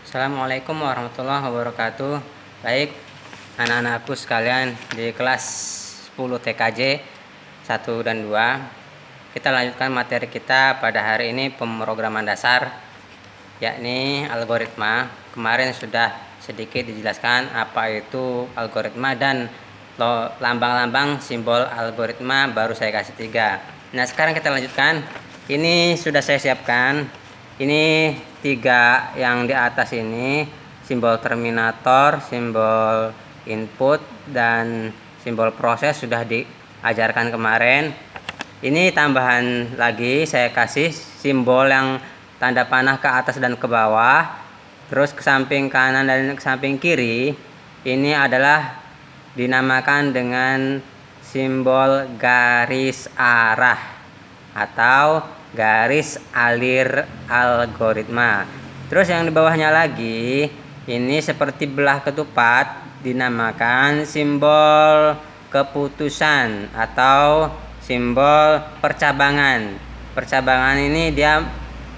Assalamualaikum warahmatullahi wabarakatuh. Baik, anak-anakku sekalian di kelas 10 TKJ 1 dan 2. Kita lanjutkan materi kita pada hari ini, pemrograman dasar, yakni algoritma. Kemarin sudah sedikit dijelaskan apa itu algoritma dan lambang-lambang simbol algoritma, baru saya kasih 3. Nah, sekarang kita lanjutkan. Ini sudah saya siapkan. Ini 3 yang di atas ini, simbol terminator, simbol input, dan simbol proses sudah diajarkan kemarin. Ini tambahan lagi, saya kasih simbol yang tanda panah ke atas dan ke bawah, terus ke samping kanan dan ke samping kiri. Ini adalah dinamakan dengan simbol garis arah atau garis alir algoritma. Terus yang di bawahnya lagi, ini seperti belah ketupat, dinamakan simbol keputusan atau simbol percabangan. Percabangan ini dia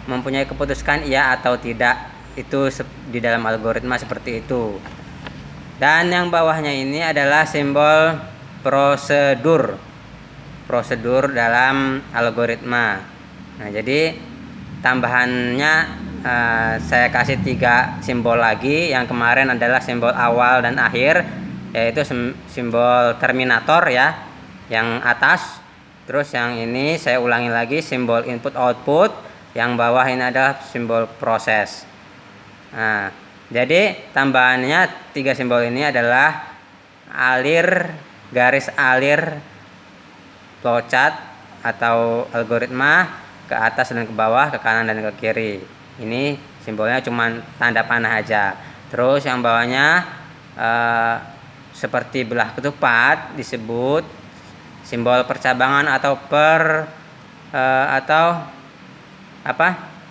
mempunyai keputusan iya atau tidak. Itu di dalam algoritma seperti itu. Dan yang bawahnya ini adalah simbol prosedur. Prosedur dalam algoritma. Nah, jadi tambahannya saya kasih 3 simbol lagi. Yang kemarin adalah simbol awal dan akhir, yaitu simbol terminator ya, yang atas. Terus yang ini saya ulangi lagi, simbol input output. Yang bawah ini adalah simbol proses. Nah, jadi tambahannya 3 simbol ini adalah alir, garis alir flowchart atau algoritma, ke atas dan ke bawah, ke kanan dan ke kiri. Ini simbolnya cuma tanda panah aja. Terus yang bawahnya seperti belah ketupat disebut simbol percabangan atau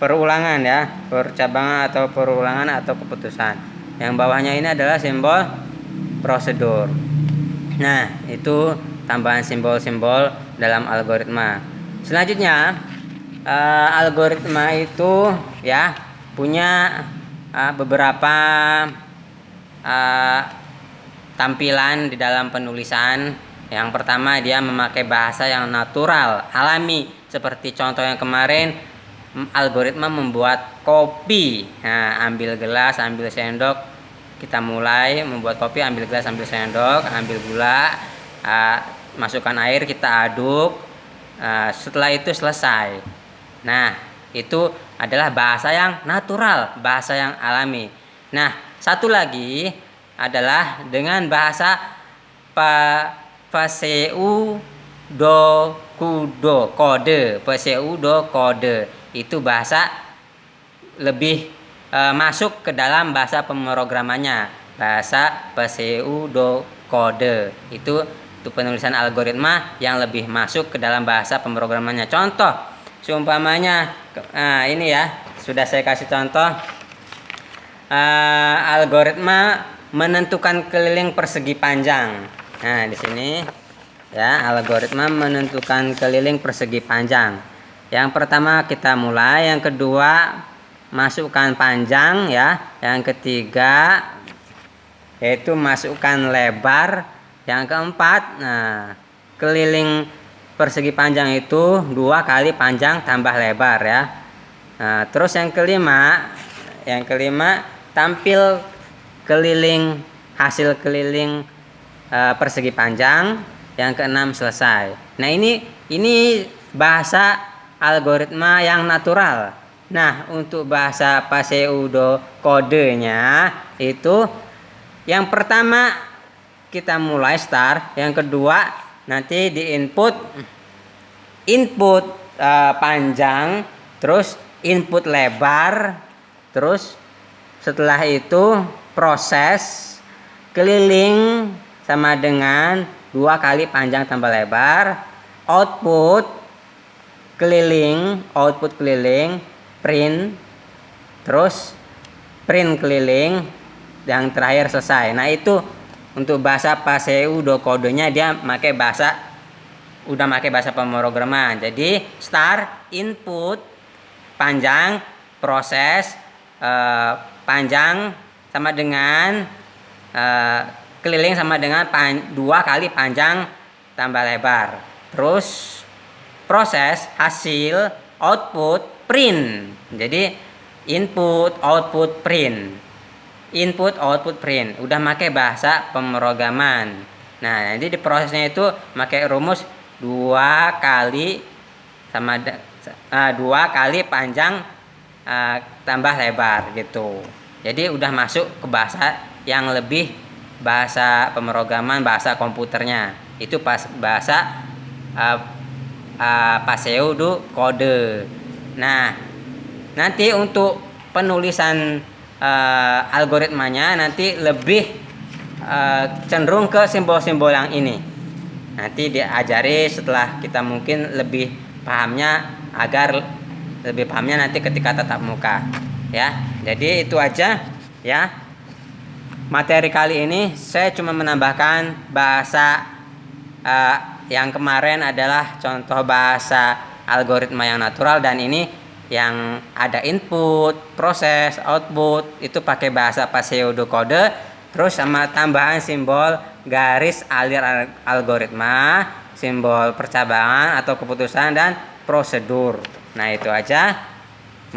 perulangan ya, percabangan atau perulangan atau keputusan. Yang bawahnya ini adalah simbol prosedur. Nah, itu tambahan simbol-simbol dalam algoritma. Selanjutnya, algoritma itu ya punya beberapa tampilan di dalam penulisan. Yang pertama, dia memakai bahasa yang natural, alami, seperti contoh yang kemarin, algoritma membuat kopi. Nah, ambil gelas, ambil sendok, kita mulai membuat kopi. Ambil gelas, ambil sendok, ambil gula, masukkan air, kita aduk, setelah itu selesai. Nah, itu adalah bahasa yang natural, bahasa yang alami. Nah, satu lagi adalah dengan bahasa pseudo kode. Pseudo kode itu bahasa lebih masuk ke dalam bahasa pemrogramannya. Bahasa pseudo kode itu penulisan algoritma yang lebih masuk ke dalam bahasa pemrogramannya. Contoh, seumpamanya, ini ya, sudah saya kasih contoh, algoritma menentukan keliling persegi panjang. Nah, di sini ya, algoritma menentukan keliling persegi panjang. Yang pertama kita mulai, yang kedua masukkan panjang ya, yang ketiga yaitu masukkan lebar, yang keempat, nah, keliling persegi panjang itu 2 kali panjang tambah lebar ya. Nah, terus yang kelima tampil keliling, hasil keliling persegi panjang. Yang keenam selesai. Nah, ini bahasa algoritma yang natural. Nah, untuk bahasa pseudo kodenya itu, yang pertama kita mulai start, yang kedua nanti di input panjang, terus input lebar, terus setelah itu proses keliling sama dengan 2 kali panjang tambah lebar, output keliling, print, terus print keliling, yang terakhir selesai. Nah, itu untuk bahasa pseudo kodenya, dia udah pakai bahasa pemrograman. Jadi start, input panjang, proses, panjang sama dengan keliling sama dengan 2 kali panjang tambah lebar. Terus proses hasil output print. Jadi input output print. Input output print. Udah pakai bahasa pemrograman. Nah, jadi di prosesnya itu pakai rumus 2 kali sama 2 kali panjang tambah lebar gitu. Jadi udah masuk ke bahasa yang lebih bahasa pemrograman, bahasa komputernya. Itu pas bahasa pseudokode. Nah, nanti untuk penulisan algoritmanya nanti lebih cenderung ke simbol-simbol yang ini. Nanti diajari setelah kita mungkin lebih pahamnya, agar lebih pahamnya nanti ketika tatap muka ya. Jadi itu aja ya. Materi kali ini saya cuma menambahkan bahasa yang kemarin adalah contoh bahasa algoritma yang natural, dan ini yang ada input, proses, output itu pakai bahasa pseudokode, terus sama tambahan simbol garis alir algoritma, simbol percabangan atau keputusan, dan prosedur. Nah, itu aja.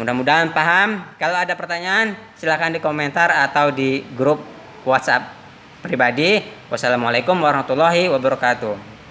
Mudah-mudahan paham. Kalau ada pertanyaan silahkan di komentar atau di grup WhatsApp pribadi. Wassalamualaikum warahmatullahi wabarakatuh.